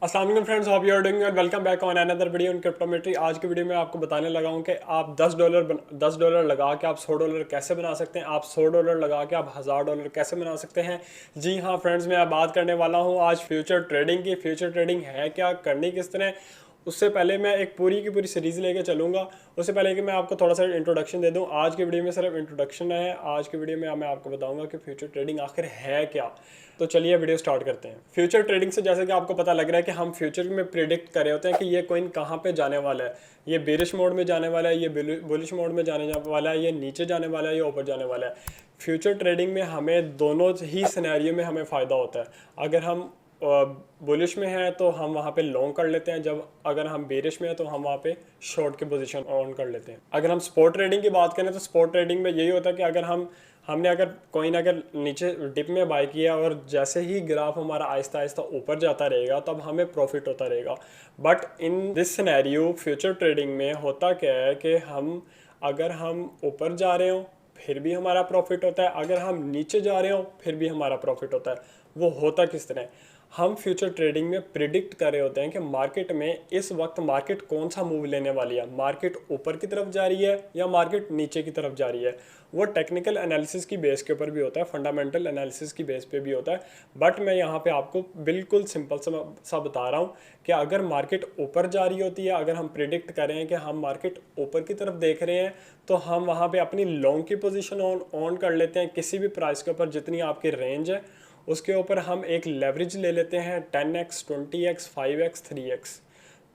अस्सलाम वालेकुम friends, hope you are doing well. Welcome back on another video on cryptometry. आज की video में आपको बताने लगा हूं कि आप $10 लगा के आप $100 कैसे बना सकते हैं। आप $100 लगा के आप $1000 कैसे बना सकते हैं। जी हाँ फ्रेंड्स, मैं बात करने वाला हूं आज फ्यूचर ट्रेडिंग की। फ्यूचर ट्रेडिंग है क्या, करनी किस तरह। उससे पहले मैं एक पूरी की पूरी सीरीज़ लेके चलूँगा। उससे पहले कि मैं आपको थोड़ा सा इंट्रोडक्शन दे दूँ, आज की वीडियो में सिर्फ इंट्रोडक्शन है। आज की वीडियो में मैं आपको बताऊँगा कि फ्यूचर ट्रेडिंग आखिर है क्या। तो चलिए वीडियो स्टार्ट करते हैं। फ्यूचर ट्रेडिंग से जैसे कि आपको पता लग रहा है कि हम फ्यूचर में प्रिडिक्ट कर रहे होते हैं कि ये कॉइन कहाँ पे जाने वाला है। ये बेरिश मोड में जाने वाला है, ये बुलिश मोड में जाने वाला है, ये नीचे जाने वाला है, ये ऊपर जाने वाला है। फ्यूचर ट्रेडिंग में हमें दोनों ही सिनेरियो में हमें फ़ायदा होता है। अगर हम बुलिश में है तो हम वहाँ पे लॉन्ग कर लेते हैं, जब अगर हम बेरिश में है तो हम वहाँ पे शॉर्ट की पोजीशन ऑन कर लेते हैं। अगर हम स्पॉट ट्रेडिंग की बात करें तो स्पॉट ट्रेडिंग में यही होता है कि अगर हमने अगर कॉइन अगर नीचे डिप में बाय किया और जैसे ही ग्राफ हमारा आहिस्ता आहिस्ता ऊपर जाता रहेगा तब हमें प्रॉफिट होता रहेगा। But in this scenario future trading में होता क्या है कि अगर हम ऊपर जा रहे हो फिर भी हमारा प्रॉफिट होता है, अगर हम नीचे जा रहे हो फिर भी हमारा प्रॉफिट होता है। वो होता किस तरह, हम फ्यूचर ट्रेडिंग में प्रिडिक्ट कर रहे होते हैं कि मार्केट में इस वक्त मार्केट कौन सा मूव लेने वाली है। मार्केट ऊपर की तरफ जा रही है या मार्केट नीचे की तरफ जा रही है। वो टेक्निकल एनालिसिस की बेस के ऊपर भी होता है, फंडामेंटल एनालिसिस की बेस पे भी होता है। बट मैं यहाँ पे आपको बिल्कुल सिंपल सा बता रहा हूँ कि अगर मार्केट ऊपर जा रही होती है, अगर हम प्रिडिक्ट कर रहे हैं कि हम मार्केट ऊपर की तरफ देख रहे हैं तो हम वहाँ पे अपनी लॉन्ग की पोजीशन ऑन कर लेते हैं। किसी भी प्राइस के ऊपर जितनी आपकी रेंज है उसके ऊपर हम एक लेवरेज ले लेते हैं 10x 20x 5x 3x।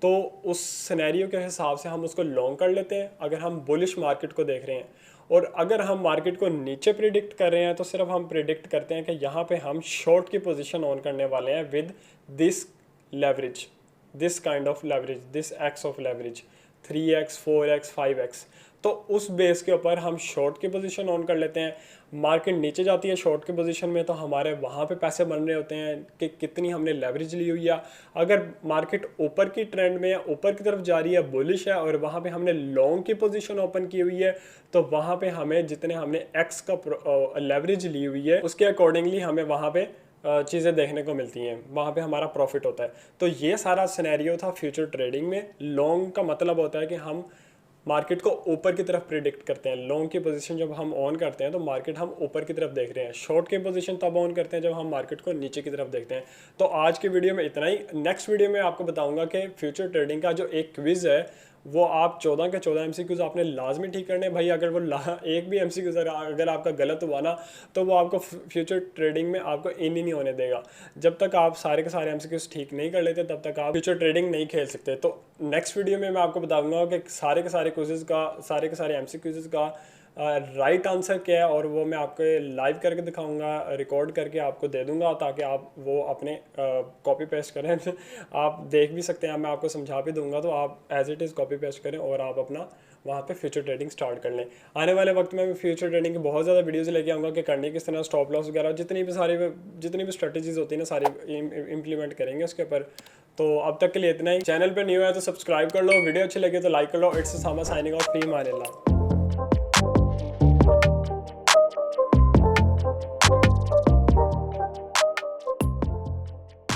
तो उस सिनेरियो के हिसाब से हम उसको लॉन्ग कर लेते हैं अगर हम बुलिश मार्केट को देख रहे हैं। और अगर हम मार्केट को नीचे प्रिडिक्ट कर रहे हैं तो सिर्फ हम प्रिडिक्ट करते हैं कि यहाँ पे हम शॉर्ट की पोजीशन ऑन करने वाले हैं with this leverage, this kind of leverage, this x of leverage 3x 4x 5x। तो उस बेस के ऊपर हम शॉर्ट की पोजीशन ऑन कर लेते हैं। मार्केट नीचे जाती है शॉर्ट की पोजीशन में तो हमारे वहाँ पे पैसे बन रहे होते हैं कि कितनी हमने लेवरेज ली हुई है। अगर मार्केट ऊपर की ट्रेंड में या ऊपर की तरफ जा रही है, बुलिश है, और वहाँ पे हमने लॉन्ग की पोजीशन ओपन की हुई है तो वहाँ पे हमें जितने हमने एक्स का लेवरेज ली हुई है उसके अकॉर्डिंगली हमें वहाँ पे चीज़ें देखने को मिलती हैं, वहाँ पे हमारा प्रॉफिट होता है। तो ये सारा सिनेरियो था फ्यूचर ट्रेडिंग में। लॉन्ग का मतलब होता है कि हम मार्केट को ऊपर की तरफ प्रिडिक्ट करते हैं। लॉन्ग की पोजीशन जब हम ऑन करते हैं तो मार्केट हम ऊपर की तरफ देख रहे हैं। शॉर्ट की पोजीशन तब ऑन करते हैं जब हम मार्केट को नीचे की तरफ देखते हैं। तो आज की वीडियो में इतना ही। नेक्स्ट वीडियो में आपको बताऊंगा कि फ्यूचर ट्रेडिंग का जो एक क्विज़ है वो आप 14 के 14 MCQs आपने लाजमी ठीक करने भाई। अगर वो एक भी MCQs अगर आपका गलत हुआ ना तो वो आपको फ्यूचर ट्रेडिंग में आपको इन ही नहीं होने देगा। जब तक आप सारे के सारे MCQs ठीक नहीं कर लेते तब तक आप फ्यूचर ट्रेडिंग नहीं खेल सकते। तो नेक्स्ट वीडियो में मैं आपको बताऊंगा कि सारे के सारे क्विज़ेस का, सारे के सारे MCQs का राइट आंसर क्या है, और वो मैं आपको लाइव करके दिखाऊंगा, रिकॉर्ड करके आपको दे दूंगा ताकि आप वो अपने कॉपी पेस्ट करें। आप देख भी सकते हैं, मैं आपको समझा भी दूंगा तो आप as it is copy paste करें और आप अपना वहाँ पे फ्यूचर ट्रेडिंग स्टार्ट कर लें। आने वाले वक्त में मैं फ्यूचर ट्रेडिंग की बहुत ज़्यादा वीडियोस लेके आऊँगा कि करने किस तरह, स्टॉप लॉस वगैरह जितनी भी स्ट्रेटजीज होती है ना सारी इम्प्लीमेंट करेंगे उसके ऊपर। तो अब तक के लिए इतना ही। चैनल पर न्यू है तो सब्सक्राइब कर लो, वीडियो अच्छी लगे तो लाइक कर लो। इट्स सामा साइनिंग ऑफ, फी मान अल्लाह।